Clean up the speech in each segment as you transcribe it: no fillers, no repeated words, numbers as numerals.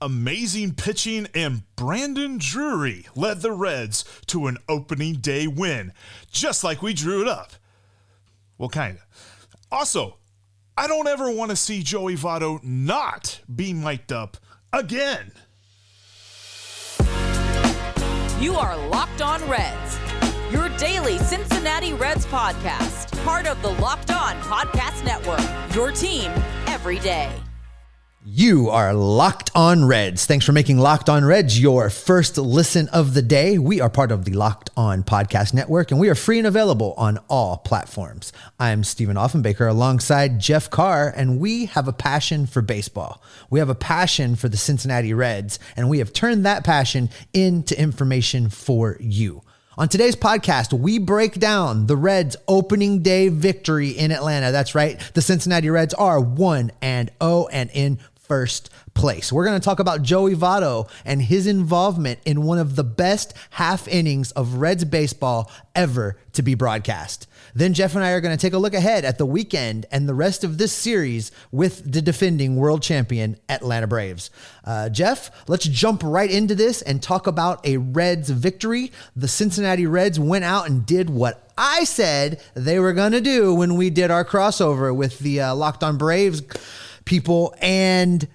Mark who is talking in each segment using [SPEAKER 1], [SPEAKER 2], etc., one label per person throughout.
[SPEAKER 1] amazing pitching, and Brandon Drury led the Reds to an opening day win, just like we drew it up. Well, kind of. Also, I don't ever want to see Joey Votto not be mic'd up again.
[SPEAKER 2] You are Locked On Reds, your daily Cincinnati Reds podcast, part of the Locked On Podcast Network, your team every day.
[SPEAKER 3] You are Locked On Reds. Thanks for making Locked On Reds your first listen of the day. We are part of the Locked On Podcast Network, and we are free and available on all platforms. I'm Stephen Offenbaker alongside Jeff Carr, and we have a passion for baseball. We have a passion for the Cincinnati Reds, and we have turned that passion into information for you. On today's podcast, we break down the Reds' opening day victory in Atlanta. That's right. The Cincinnati Reds are 1-0 and in first place. We're going to talk about Joey Votto and his involvement in one of the best half innings of Reds baseball ever to be broadcast. Then Jeff and I are going to take a look ahead at the weekend and the rest of this series with the defending world champion Atlanta Braves. Jeff, let's jump right into this and talk about a Reds victory. The Cincinnati Reds went out and did what I said they were going to do when we did our crossover with the Locked On Braves people, and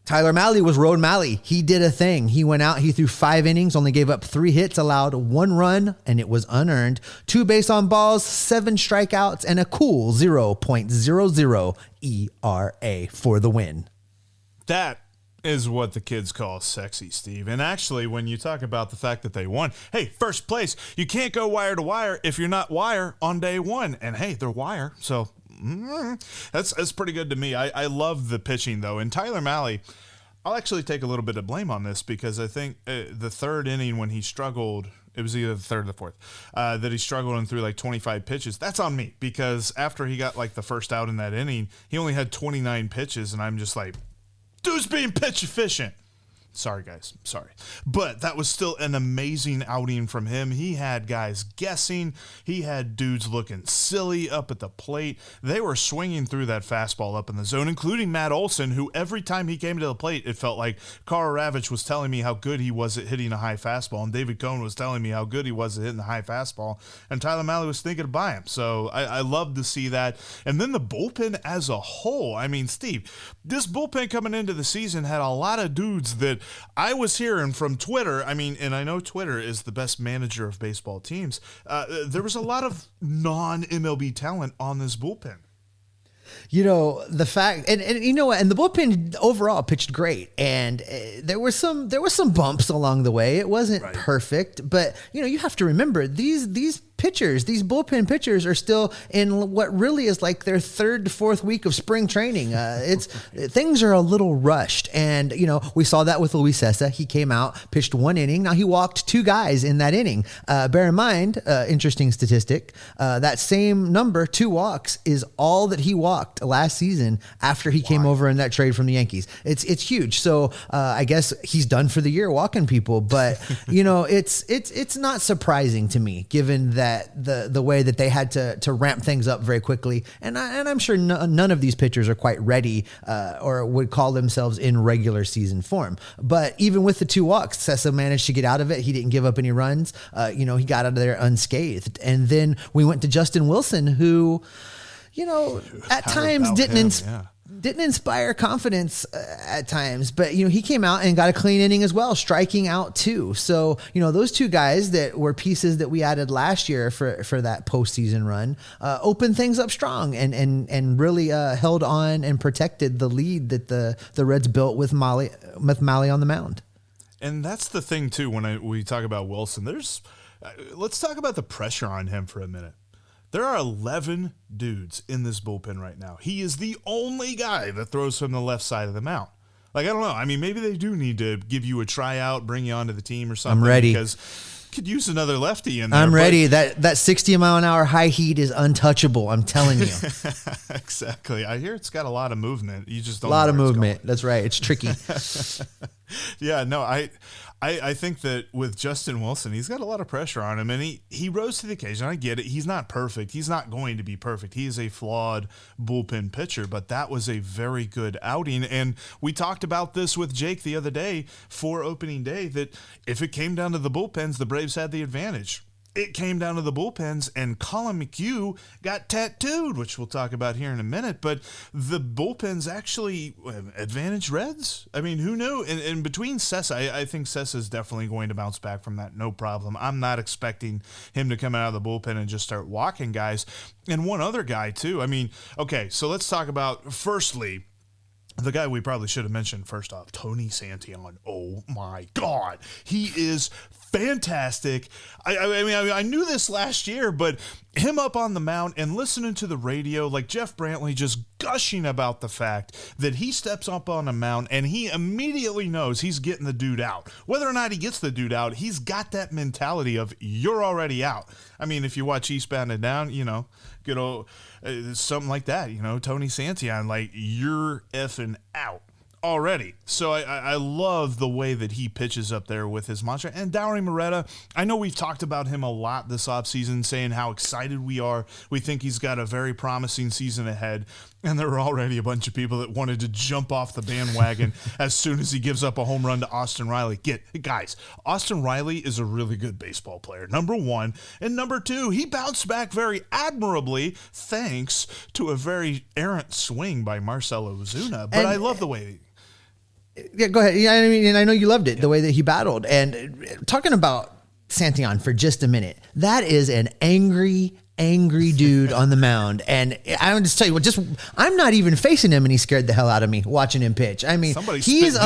[SPEAKER 3] Tyler Mahle was Road Mahle. He did a thing. He went out, he threw 5 innings, only gave up 3 hits, allowed 1 run, and it was unearned. 2 base on balls, 7 strikeouts, and a cool 0.00 ERA for the win.
[SPEAKER 1] That is what the kids call sexy, Steve. And actually, when you talk about the fact that they won, hey, first place, you can't go wire to wire if you're not wire on day one. And hey, they're wire, so that's pretty good to me. I love the pitching, though. And Tyler Mahle, I'll actually take a little bit of blame on this because I think the third inning when he struggled, it was either the third or the fourth, that he struggled and threw like 25 pitches. That's on me because after he got like the first out in that inning, he only had 29 pitches, and I'm just like, dude's being pitch efficient. Sorry, guys. Sorry. But that was still an amazing outing from him. He had guys guessing. He had dudes looking silly up at the plate. They were swinging through that fastball up in the zone, including Matt Olson, who every time he came to the plate, it felt like Carl Ravitch was telling me how good he was at hitting a high fastball, and David Cohn was telling me how good he was at hitting the high fastball, and Tyler Mahle was thinking to buy him. So I love to see that. And then the bullpen as a whole. I mean, Steve, this bullpen coming into the season had a lot of dudes that I was hearing from Twitter. I mean, and I know Twitter is the best manager of baseball teams. There was a lot of non-MLB talent on this bullpen.
[SPEAKER 3] You know, the fact, and you know what, and the bullpen overall pitched great, and there were some bumps along the way. It wasn't perfect, but you know, you have to remember these pitchers, these bullpen pitchers are still in what really is like their 3rd to 4th week of spring training. Things are a little rushed, and you know, we saw that with Luis Cessa. He came out, pitched 1 inning. Now he walked 2 guys in that inning. Bear in mind, interesting statistic, that same number, 2 walks, is all that he walked last season after he came over in that trade from the Yankees. It's huge. So I guess he's done for the year walking people, but you know, it's not surprising to me given that the way that they had to ramp things up very quickly, and I'm sure none of these pitchers are quite ready or would call themselves in regular season form. But even with the 2 walks, Cessa managed to get out of it. He didn't give up any runs. You know, he got out of there unscathed. And then we went to Justin Wilson, who, you know, at times didn't inspire confidence at times, but you know, he came out and got a clean inning as well, striking out 2. So, you know, those 2 guys that were pieces that we added last year for that postseason run, opened things up strong and really held on and protected the lead that the Reds built with Mahle on the mound.
[SPEAKER 1] And that's the thing too, when we talk about Wilson, let's talk about the pressure on him for a minute. There are 11 dudes in this bullpen right now. He is the only guy that throws from the left side of the mound. Like, I don't know. I mean, maybe they do need to give you a tryout, bring you onto the team or something.
[SPEAKER 3] I'm ready.
[SPEAKER 1] Because could use another lefty in there.
[SPEAKER 3] I'm ready. That 60 mile an hour high heat is untouchable. I'm telling you.
[SPEAKER 1] Exactly. I hear it's got a lot of movement. You just don't know
[SPEAKER 3] a lot of
[SPEAKER 1] where it's
[SPEAKER 3] movement.
[SPEAKER 1] going.
[SPEAKER 3] That's right. It's tricky.
[SPEAKER 1] Yeah, no, I think that with Justin Wilson, he's got a lot of pressure on him, and he rose to the occasion. I get it. He's not perfect. He's not going to be perfect. He is a flawed bullpen pitcher, but that was a very good outing. And we talked about this with Jake the other day for opening day, that if it came down to the bullpens, the Braves had the advantage. It came down to the bullpens, and Colin McHugh got tattooed, which we'll talk about here in a minute. But the bullpens actually advantage Reds. I mean, who knew? And between Sessa, I think Sessa is definitely going to bounce back from that, no problem. I'm not expecting him to come out of the bullpen and just start walking guys. And one other guy, too. I mean, okay, so let's talk about, firstly, the guy we probably should have mentioned first off, Tony Santillan. Oh, my God. He is fantastic. I knew this last year, but him up on the mound and listening to the radio, like Jeff Brantley just gushing about the fact that he steps up on a mound and he immediately knows he's getting the dude out. Whether or not he gets the dude out, he's got that mentality of you're already out. I mean, if you watch Eastbound and Down, good old something like that, Tony Santillan, like you're effing out already. So I love the way that he pitches up there with his mantra. And Dauri Moreta, I know we've talked about him a lot this offseason, saying how excited we are. We think he's got a very promising season ahead. And there were already a bunch of people that wanted to jump off the bandwagon as soon as he gives up a home run to Austin Riley. Guys, Austin Riley is a really good baseball player, number one. And number two, he bounced back very admirably thanks to a very errant swing by Marcell Ozuna. But I love the way...
[SPEAKER 3] Yeah, go ahead. Yeah, I mean, and I know you loved it, the way that he battled. And talking about Santillan for just a minute, that is an angry dude on the mound. And I'm just tell you what, I'm not even facing him, and he scared the hell out of me watching him pitch. I mean, he is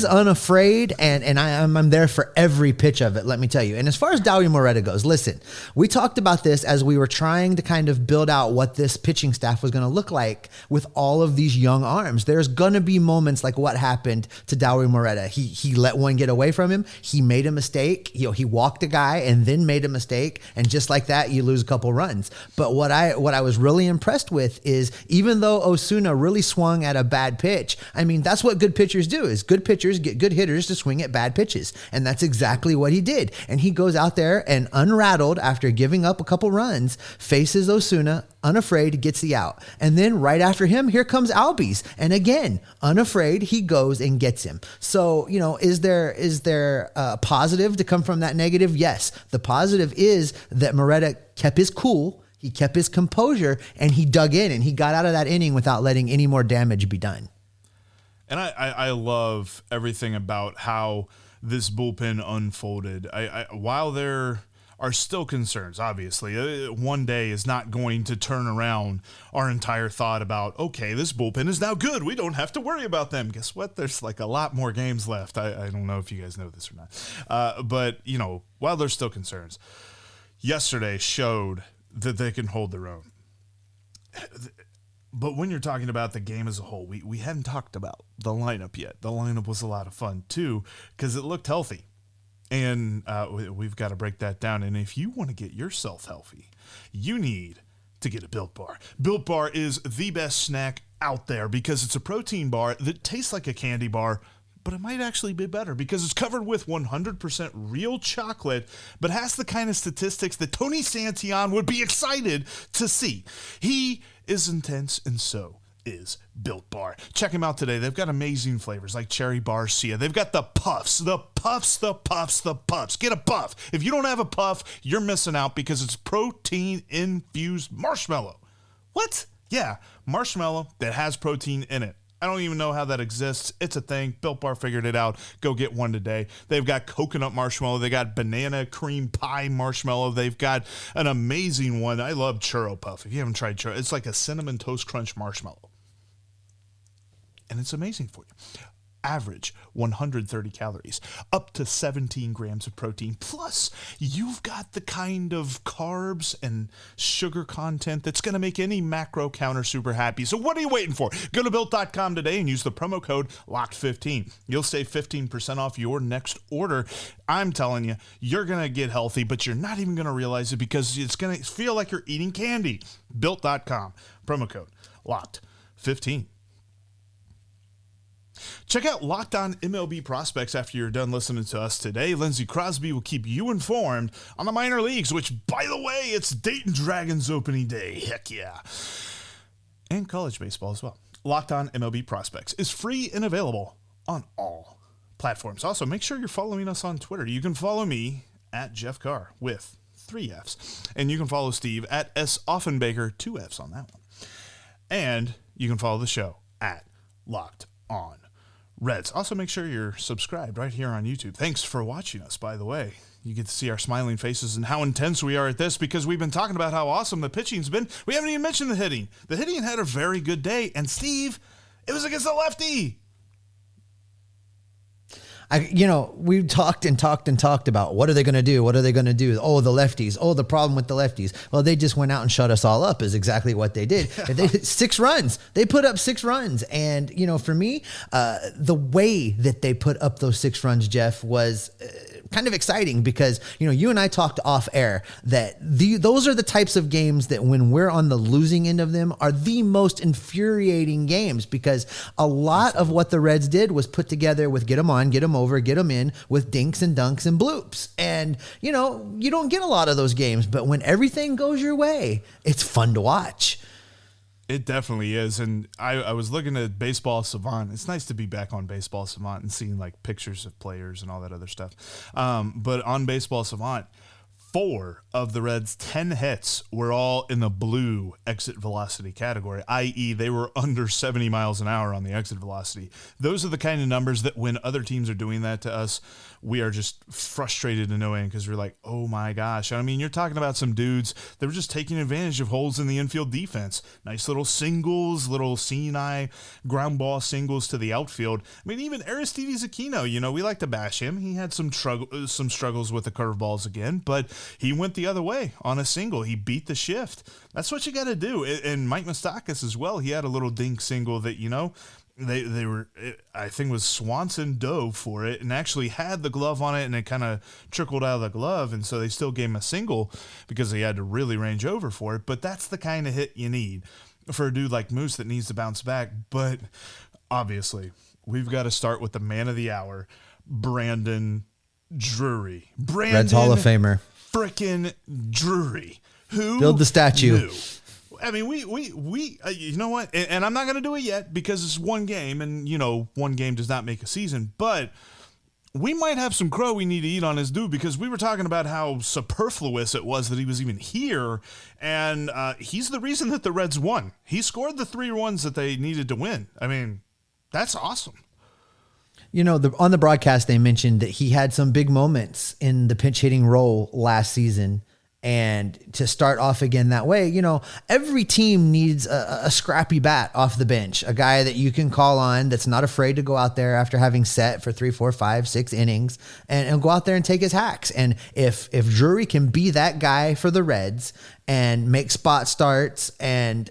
[SPEAKER 3] unafraid, and I'm there for every pitch of it, let me tell you. And as far as Dauri Moreta goes, listen, we talked about this as we were trying to kind of build out what this pitching staff was going to look like with all of these young arms. There's going to be moments like what happened to Dauri Moreta. He let one get away from him. He made a mistake. He walked a guy and then made a mistake. And just like that, you lose a couple runs. But what I was really impressed with is, even though Osuna really swung at a bad pitch, I mean, that's what good pitchers do, is good pitchers get good hitters to swing at bad pitches. And that's exactly what he did. And he goes out there and, unrattled after giving up a couple runs, faces Osuna, unafraid, gets the out. And then right after him, here comes Albies. And again, unafraid, he goes and gets him. So, is there a positive to come from that negative? Yes. The positive is that Moreta kept his cool, he kept his composure, and he dug in, and he got out of that inning without letting any more damage be done.
[SPEAKER 1] And I love everything about how this bullpen unfolded. While there are still concerns, obviously, one day is not going to turn around our entire thought about, okay, this bullpen is now good, we don't have to worry about them. Guess what? There's like a lot more games left. I don't know if you guys know this or not. But, while there's still concerns, yesterday showed that they can hold their own. But when you're talking about the game as a whole, we hadn't talked about the lineup yet. The lineup was a lot of fun, too, because it looked healthy. And we've got to break that down. And if you want to get yourself healthy, you need to get a Built Bar. Built Bar is the best snack out there because it's a protein bar that tastes like a candy bar, but it might actually be better because it's covered with 100% real chocolate, but has the kind of statistics that Tony Santillan would be excited to see. He is intense, and so is Built Bar. Check them out today. They've got amazing flavors like cherry barcia. They've got the puffs. Get a puff. If you don't have a puff, you're missing out because it's protein-infused marshmallow. What? Yeah, marshmallow that has protein in it. I don't even know how that exists. It's a thing. Built Bar figured it out. Go get one today. They've got coconut marshmallow. They got banana cream pie marshmallow. They've got an amazing one. I love Churro Puff. If you haven't tried Churro, it's like a cinnamon toast crunch marshmallow. And it's amazing for you. Average 130 calories, up to 17 grams of protein. Plus, you've got the kind of carbs and sugar content that's going to make any macro counter super happy. So what are you waiting for? Go to Built.com today and use the promo code LOCKED15. You'll save 15% off your next order. I'm telling you, you're going to get healthy, but you're not even going to realize it because it's going to feel like you're eating candy. Built.com, promo code LOCKED15. Check out Locked On MLB Prospects after you're done listening to us today. Lindsey Crosby will keep you informed on the minor leagues, which, by the way, it's Dayton Dragons opening day. Heck yeah. And college baseball as well. Locked On MLB Prospects is free and available on all platforms. Also, make sure you're following us on Twitter. You can follow me at Jeff Carr with 3 Fs. And you can follow Steve at S. Offenbaker, 2 Fs on that one. And you can follow the show at Locked On Reds. Also, make sure you're subscribed right here on YouTube. Thanks for watching us, by the way. You get to see our smiling faces and how intense we are at this because we've been talking about how awesome the pitching's been. We haven't even mentioned the hitting. The hitting had a very good day. And, Steve, it was against the lefty.
[SPEAKER 3] We talked about what are they going to do? What are they going to do? Oh, the lefties. Oh, the problem with the lefties. Well, they just went out and shut us all up is exactly what they did. They 6 runs. They put up 6 runs. And, for me, the way that they put up those 6 runs, Jeff, was kind of exciting because, you and I talked off air that those are the types of games that when we're on the losing end of them are the most infuriating games because a lot of what the Reds did was put together with get them on, get them over, get them in with dinks and dunks and bloops. And, you don't get a lot of those games, but when everything goes your way, it's fun to watch.
[SPEAKER 1] It definitely is. And I was looking at Baseball Savant. It's nice to be back on Baseball Savant and seeing like pictures of players and all that other stuff. But on Baseball Savant, 4 of the Reds' 10 hits were all in the blue exit velocity category, i.e. they were under 70 miles an hour on the exit velocity. Those are the kind of numbers that when other teams are doing that to us, we are just frustrated to no end because we're like, oh my gosh. I mean, you're talking about some dudes that were just taking advantage of holes in the infield defense. Nice little singles, little seeing eye ground ball singles to the outfield. I mean, even Aristides Aquino, we like to bash him. He had some struggles with the curveballs again, but he went the other way on a single. He beat the shift. That's what you got to do. And Mike Moustakas as well. He had a little dink single that, they were, I think it was Swanson dove for it and actually had the glove on it and it kind of trickled out of the glove. And so they still gave him a single because he had to really range over for it. But that's the kind of hit you need for a dude like Moose that needs to bounce back. But obviously we've got to start with the man of the hour, Brandon Drury.
[SPEAKER 3] Reds Hall of Famer.
[SPEAKER 1] Frickin' Drury. Who
[SPEAKER 3] build the statue?
[SPEAKER 1] Knew? I mean, we you know what? And I'm not going to do it yet because it's one game and, one game does not make a season. But we might have some crow we need to eat on his dude because we were talking about how superfluous it was that he was even here. And he's the reason that the Reds won. He scored the 3 runs that they needed to win. I mean, that's awesome.
[SPEAKER 3] On the broadcast, they mentioned that he had some big moments in the pinch hitting role last season. And to start off again that way, every team needs a scrappy bat off the bench, a guy that you can call on that's not afraid to go out there after having set for 3, 4, 5, 6 innings and go out there and take his hacks. And if Drury can be that guy for the Reds and make spot starts and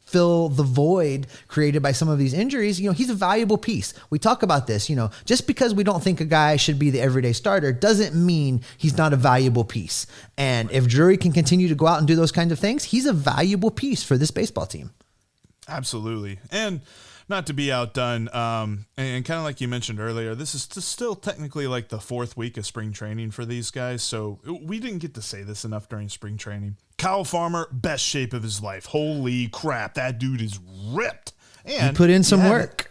[SPEAKER 3] fill the void created by some of these injuries, he's a valuable piece. We talk about this, just because we don't think a guy should be the everyday starter doesn't mean he's not a valuable piece. And if Drury can continue to go out and do those kinds of things, he's a valuable piece for this baseball team.
[SPEAKER 1] Absolutely. And not to be outdone, and kind of like you mentioned earlier, this is still technically like the 4th week of spring training for these guys, so we didn't get to say this enough during spring training. Kyle Farmer, best shape of his life. Holy crap, that dude is ripped. And
[SPEAKER 3] he put in some work.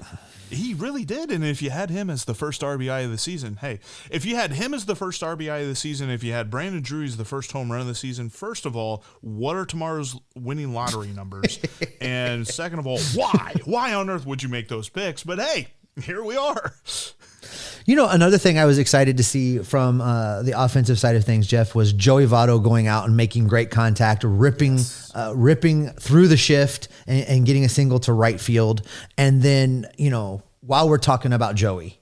[SPEAKER 1] He really did. And if you had him as the first RBI of the season, hey, if you had him as the first RBI of the season, if you had Brandon Drury as the first home run of the season, first of all, what are tomorrow's winning lottery numbers? And second of all, why? Why on earth would you make those picks? But hey, here we are.
[SPEAKER 3] Another thing I was excited to see from the offensive side of things, Jeff, was Joey Votto going out and making great contact, ripping through the shift and getting a single to right field. And then, while we're talking about Joey,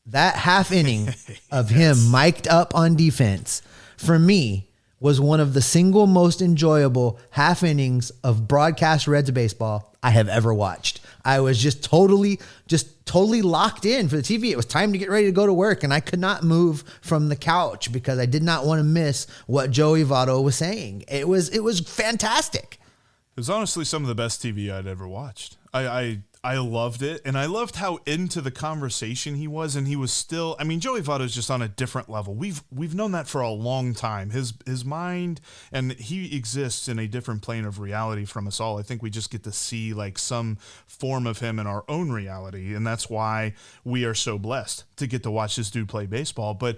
[SPEAKER 3] that half inning of him mic'd up on defense, for me, was one of the single most enjoyable half innings of broadcast Reds baseball I have ever watched. I was just totally locked in for the TV. It was time to get ready to go to work, and I could not move from the couch because I did not want to miss what Joey Votto was saying. It was fantastic.
[SPEAKER 1] It was honestly some of the best TV I'd ever watched. I loved it, and I loved how into the conversation he was, and he was still. I mean, Joey Votto is just on a different level. We've known that for a long time. His mind, and he exists in a different plane of reality from us all. I think we just get to see like some form of him in our own reality, and that's why we are so blessed to get to watch this dude play baseball. But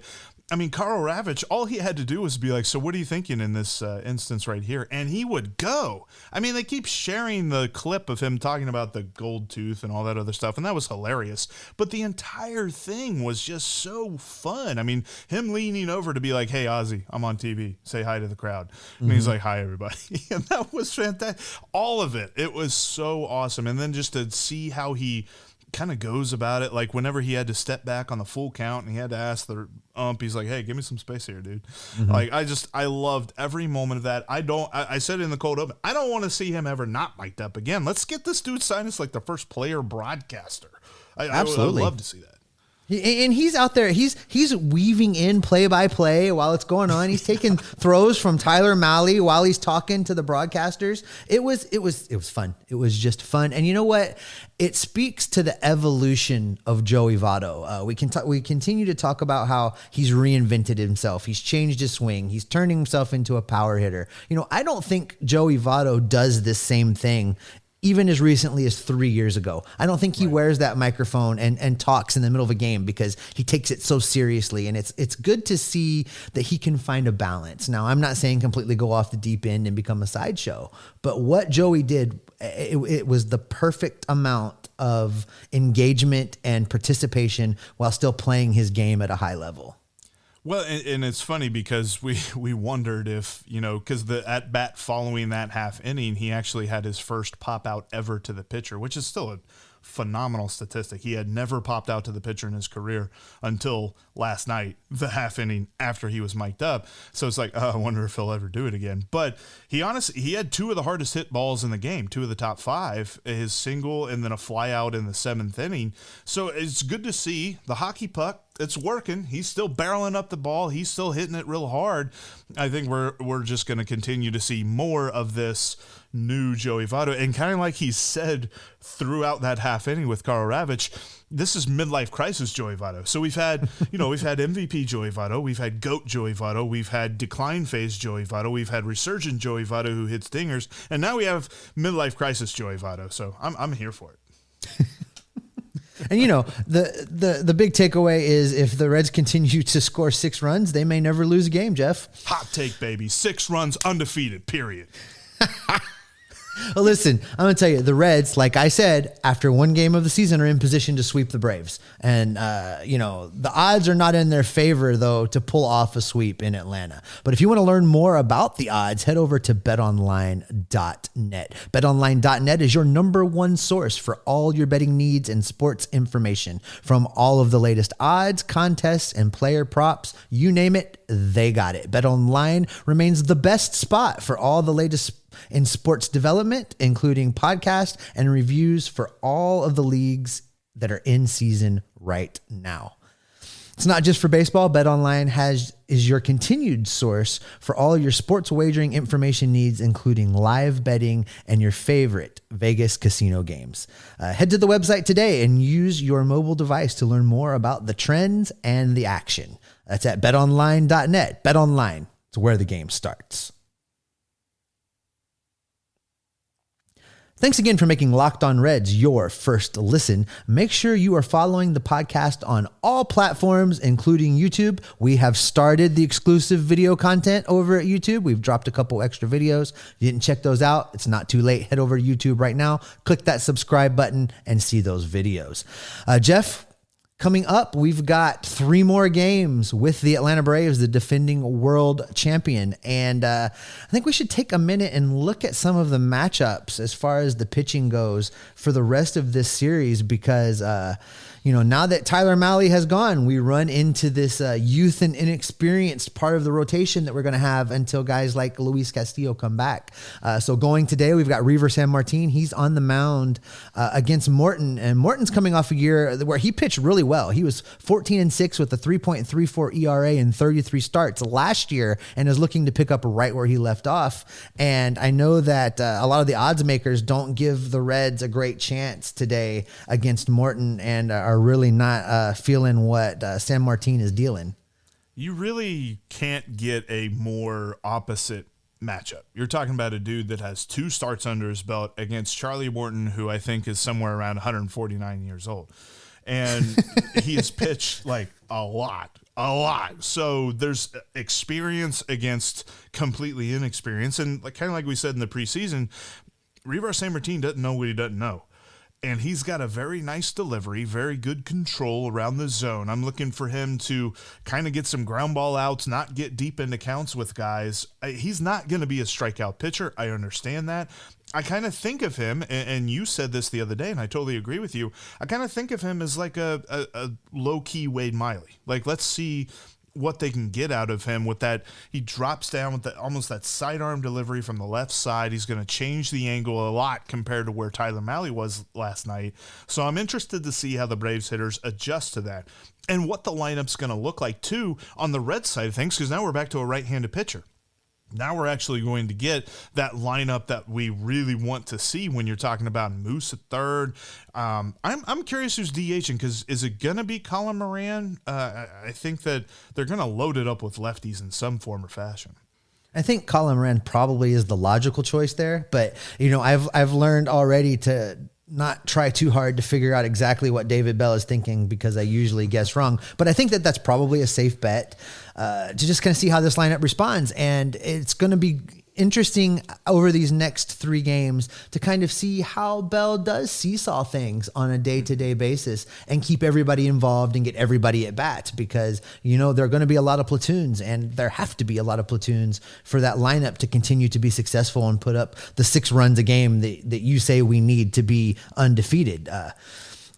[SPEAKER 1] I mean, Karl Ravech, all he had to do was be like, so what are you thinking in this instance right here? And he would go. I mean, they keep sharing the clip of him talking about the gold tooth and all that other stuff, and that was hilarious. But the entire thing was just so fun. I mean, him leaning over to be like, hey, Ozzy, I'm on TV. Say hi to the crowd. And he's like, hi, everybody. And that was fantastic. All of it. It was so awesome. And then just to see how he kind of goes about it, like whenever he had to step back on the full count and he had to ask the ump, he's like, hey, give me some space here, dude. Like, I loved every moment of that. I said it in the cold open, I don't want to see him ever not mic'd up again. Let's get this dude signed as like the first player broadcaster. Absolutely. I would love to see that.
[SPEAKER 3] And he's out there. He's weaving in play-by-play while it's going on. He's taking throws from Tyler Mahle while he's talking to the broadcasters. It was fun. It was just fun. And you know what? It speaks to the evolution of Joey Votto. We continue to talk about how he's reinvented himself. He's changed his swing. He's turning himself into a power hitter. You know, I don't think Joey Votto does this same thing even as recently as 3 years ago. I don't think he wears that microphone and talks in the middle of a game because he takes it so seriously. And it's good to see that he can find a balance. Now, I'm not saying completely go off the deep end and become a sideshow, but what Joey did, it was the perfect amount of engagement and participation while still playing his game at a high level.
[SPEAKER 1] Well, and it's funny because we wondered if, you know, because the at bat following that half inning, he actually had his first pop out ever to the pitcher, which is still a phenomenal statistic. He had never popped out to the pitcher in his career until last night, the half inning after he was mic'd up. So it's like, I wonder if he'll ever do it again. But he had two of the hardest hit balls in the game, two of the top five, his single and then a fly out in the seventh inning. So it's good to see the hockey puck. It's working. He's still barreling up the ball. He's still hitting it real hard. I think we're just going to continue to see more of this new Joey Votto. And kind of like he said throughout that half inning with Karl Ravech, this is midlife crisis Joey Votto. So we've had, we've had MVP Joey Votto, we've had GOAT Joey Votto, we've had decline phase Joey Votto, we've had resurgent Joey Votto who hits dingers, and now we have midlife crisis Joey Votto. So I'm here for it.
[SPEAKER 3] And the big takeaway is if the Reds continue to score 6 runs, they may never lose a game, Jeff.
[SPEAKER 1] Hot take, baby. 6 runs undefeated, period.
[SPEAKER 3] Well, listen, I'm going to tell you, the Reds, like I said, after one game of the season are in position to sweep the Braves. And, the odds are not in their favor, though, to pull off a sweep in Atlanta. But if you want to learn more about the odds, head over to betonline.net. Betonline.net is your number one source for all your betting needs and sports information. From all of the latest odds, contests, and player props, you name it, they got it. BetOnline remains the best spot for all the latest in sports development, including podcasts and reviews for all of the leagues that are in season right now. It's not just for baseball. BetOnline is your continued source for all your sports wagering information needs, including live betting and your favorite Vegas casino games. Head to the website today and use your mobile device to learn more about the trends and the action. That's at betonline.net. BetOnline, it's where the game starts. Thanks again for making Locked On Reds your first listen. Make sure you are following the podcast on all platforms, including YouTube. We have started the exclusive video content over at YouTube. We've dropped a couple extra videos. If you didn't check those out, it's not too late. Head over to YouTube right now. Click that subscribe button and see those videos. Jeff, coming up, we've got 3 more games with the Atlanta Braves, the defending world champion. And I think we should take a minute and look at some of the matchups as far as the pitching goes for the rest of this series because, now that Tyler Mahle has gone, we run into this youth and inexperienced part of the rotation that we're going to have until guys like Luis Castillo come back. So going today, we've got Reiver Sanmartin. He's on the mound against Morton, and Morton's coming off a year where he pitched really well. He was 14-6 with a 3.34 ERA in 33 starts last year and is looking to pick up right where he left off. And I know that a lot of the odds makers don't give the Reds a great chance today against Morton and are really not feeling what San Martin is dealing.
[SPEAKER 1] You really can't get a more opposite matchup. You're talking about a dude that has 2 starts under his belt against Charlie Morton, who I think is somewhere around 149 years old. And he has pitched like a lot. So there's experience against completely inexperience. And kind of like we said in the preseason, Reiver San Martin doesn't know what he doesn't know. And he's got a very nice delivery, very good control around the zone. I'm looking for him to kind of get some ground ball outs, not get deep into counts with guys. He's not going to be a strikeout pitcher. I understand that. I kind of think of him, and you said this the other day, and I totally agree with you. I kind of think of him as like a low-key Wade Mahle. Like, let's see what they can get out of him with that. He drops down with almost that sidearm delivery from the left side. He's going to change the angle a lot compared to where Tyler Mahle was last night. So I'm interested to see how the Braves hitters adjust to that and what the lineup's going to look like too on the Red side of things, because now we're back to a right-handed pitcher. Now we're actually going to get that lineup that we really want to see when you're talking about Moose at third. I'm curious who's DHing, because is it going to be Colin Moran? I think that they're going to load it up with lefties in some form or fashion.
[SPEAKER 3] I think Colin Moran probably is the logical choice there, but I've learned already to not try too hard to figure out exactly what David Bell is thinking, because I usually guess wrong. But I think that that's probably a safe bet to just kind of see how this lineup responds. And it's going to be interesting over these next 3 games to kind of see how Bell does seesaw things on a day-to-day basis and keep everybody involved and get everybody at bat, because, there are going to be a lot of platoons, and there have to be a lot of platoons for that lineup to continue to be successful and put up the 6 runs a game that you say we need to be undefeated.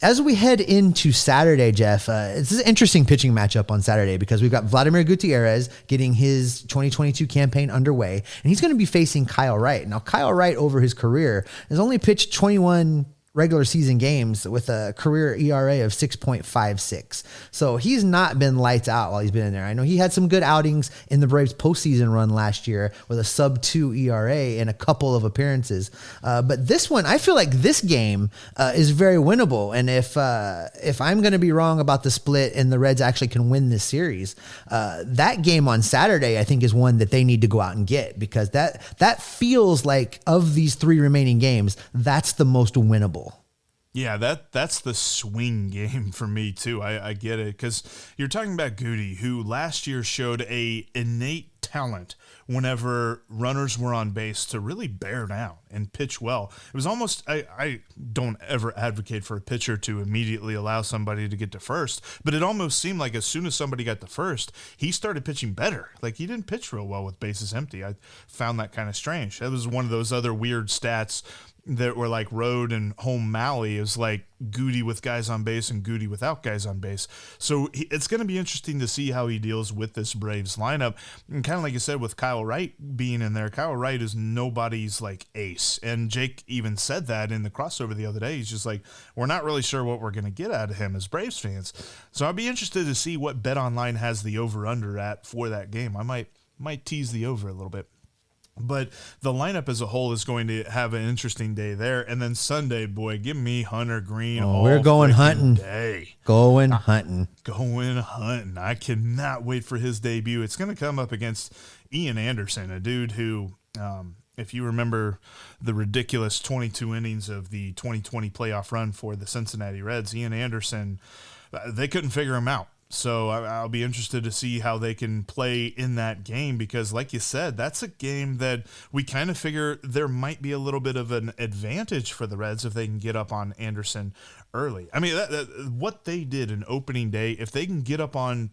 [SPEAKER 3] As we head into Saturday, Jeff, it's an interesting pitching matchup on Saturday, because we've got Vladimir Gutierrez getting his 2022 campaign underway, and he's going to be facing Kyle Wright. Now, Kyle Wright, over his career, has only pitched 21 regular season games with a career ERA of 6.56. So he's not been lights out while he's been in there. I know he had some good outings in the Braves postseason run last year with a sub-2 ERA in a couple of appearances. But this one, I feel like this game is very winnable. And if I'm going to be wrong about the split and the Reds actually can win this series, that game on Saturday, I think, is one that they need to go out and get, because that feels like, of these 3 remaining games, that's the most winnable.
[SPEAKER 1] Yeah, that's the swing game for me too. I get it, because you're talking about Goody, who last year showed a innate talent whenever runners were on base to really bear down and pitch well. It was almost, I don't ever advocate for a pitcher to immediately allow somebody to get to first, but it almost seemed like as soon as somebody got to first, he started pitching better. Like, he didn't pitch real well with bases empty. I found that kind of strange. That was one of those other weird stats that were like road and home Mahle is like Goody with guys on base and Goody without guys on base. So it's going to be interesting to see how he deals with this Braves lineup. And kind of like you said, with Kyle Wright being in there, Kyle Wright is nobody's like ace. And Jake even said that in the crossover the other day. He's just like, we're not really sure what we're going to get out of him as Braves fans. So I'll be interested to see what BetOnline has the over-under at for that game. I might tease the over a little bit. But the lineup as a whole is going to have an interesting day there. And then Sunday, boy, give me Hunter Green all
[SPEAKER 3] we're going hunting.
[SPEAKER 1] Day.
[SPEAKER 3] Going hunting.
[SPEAKER 1] I cannot wait for his debut. It's going to come up against Ian Anderson, a dude who, if you remember the ridiculous 22 innings of the 2020 playoff run for the Cincinnati Reds, Ian Anderson, they couldn't figure him out. So I'll be interested to see how they can play in that game, because like you said, that's a game that we kind of figure there might be a little bit of an advantage for the Reds if they can get up on Anderson early. I mean, what they did in opening day, if they can get up on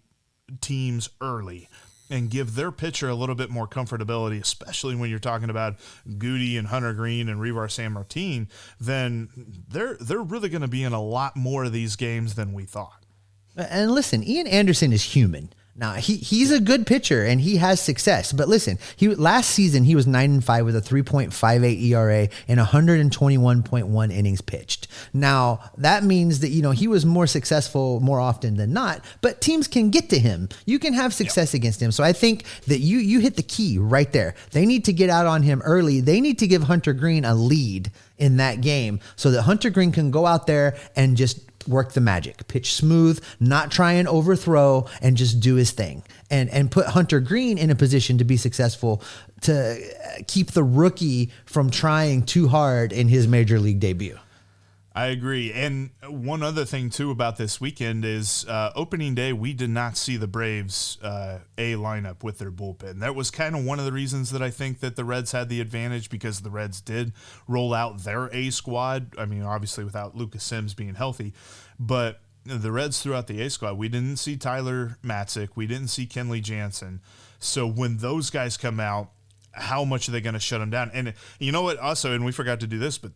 [SPEAKER 1] teams early and give their pitcher a little bit more comfortability, especially when you're talking about Goody and Hunter Green and Reiver San Martin, then they're really going to be in a lot more of these games than we thought.
[SPEAKER 3] And listen, Ian Anderson is human. Now he's a good pitcher and he has success. But listen, last season he was 9-5 with a 3.58 ERA and 121.1 innings pitched. Now that means that he was more successful more often than not. But teams can get to him. You can have success against him. So I think that you hit the key right there. They need to get out on him early. They need to give Hunter Green a lead in that game so that Hunter Green can go out there and just work the magic, pitch smooth, not try and overthrow, and just do his thing, and put Hunter Green in a position to be successful, to keep the rookie from trying too hard in his major league debut.
[SPEAKER 1] I agree. And one other thing, too, about this weekend is opening day, we did not see the Braves A lineup with their bullpen. That was kind of one of the reasons that I think that the Reds had the advantage, because the Reds did roll out their A squad. I mean, obviously without Lucas Sims being healthy, but the Reds threw out the A squad. We didn't see Tyler Matzik. We didn't see Kenley Jansen. So when those guys come out, how much are they going to shut him down? And you know what? Also, and we forgot to do this, but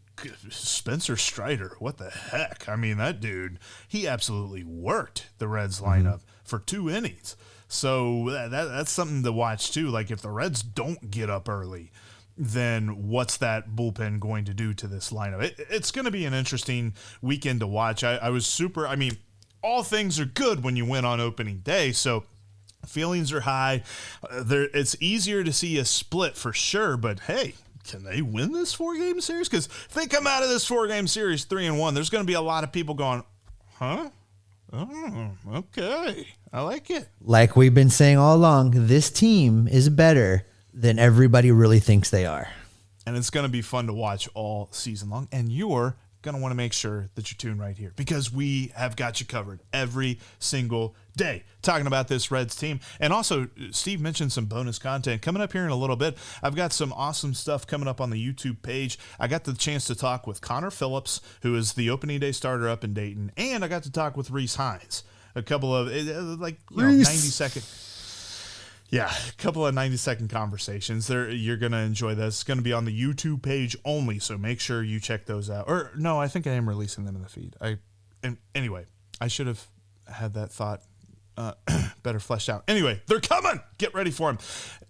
[SPEAKER 1] Spencer Strider, what the heck? I mean, that dude, he absolutely worked the Reds lineup for 2 innings. So that's something to watch too. Like, if the Reds don't get up early, then what's that bullpen going to do to this lineup? It's going to be an interesting weekend to watch. I mean, all things are good when you win on opening day. So feelings are high. It's easier to see a split for sure, but hey, can they win this 4-game series? Because if they come out of this 4-game series 3-1, there's going to be a lot of people going, huh? Oh, okay. I like it.
[SPEAKER 3] Like we've been saying all along, this team is better than everybody really thinks they are.
[SPEAKER 1] And it's going to be fun to watch all season long. And you're going to want to make sure that you tune right here, because we have got you covered every single day talking about this Reds team. And also, Steve mentioned some bonus content coming up here in a little bit. I've got some awesome stuff coming up on the YouTube page. I got the chance to talk with Connor Phillips, who is the opening day starter up in Dayton, and I got to talk with Reese Hines. A couple of 90-second. Yeah, a couple of 90-second conversations. You're going to enjoy this. It's going to be on the YouTube page only, so make sure you check those out. Or, no, I think I am releasing them in the feed. Anyway, I should have had that thought better fleshed out. Anyway, they're coming. Get ready for them.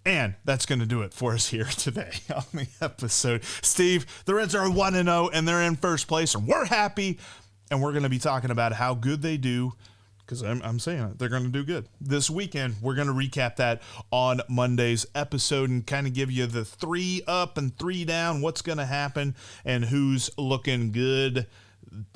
[SPEAKER 1] And that's going to do it for us here today on the episode. Steve, the Reds are 1-0, and they're in first place, and we're happy, and we're going to be talking about how good they do, because I'm saying it, they're going to do good. This weekend, we're going to recap that on Monday's episode and kind of give you the 3 up and 3 down, what's going to happen, and who's looking good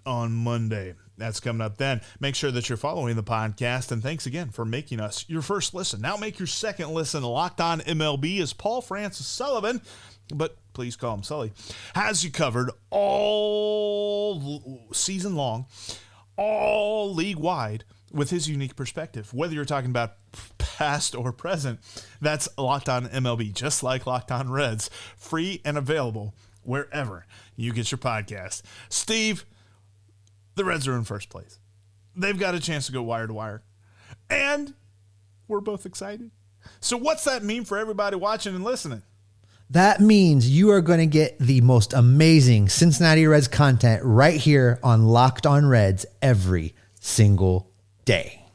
[SPEAKER 1] on Monday. That's coming up then. Make sure that you're following the podcast, and thanks again for making us your first listen. Now make your second listen. Locked On MLB is Paul Francis Sullivan, but please call him Sully, has you covered all season long, all league-wide, with his unique perspective. Whether you're talking about past or present, that's Locked On MLB, just like Locked On Reds, free and available wherever you get your podcast. Steve, the Reds are in first place. They've got a chance to go wire to wire, and we're both excited. So what's that mean for everybody watching and listening?
[SPEAKER 3] That means you are going to get the most amazing Cincinnati Reds content right here on Locked On Reds every single day.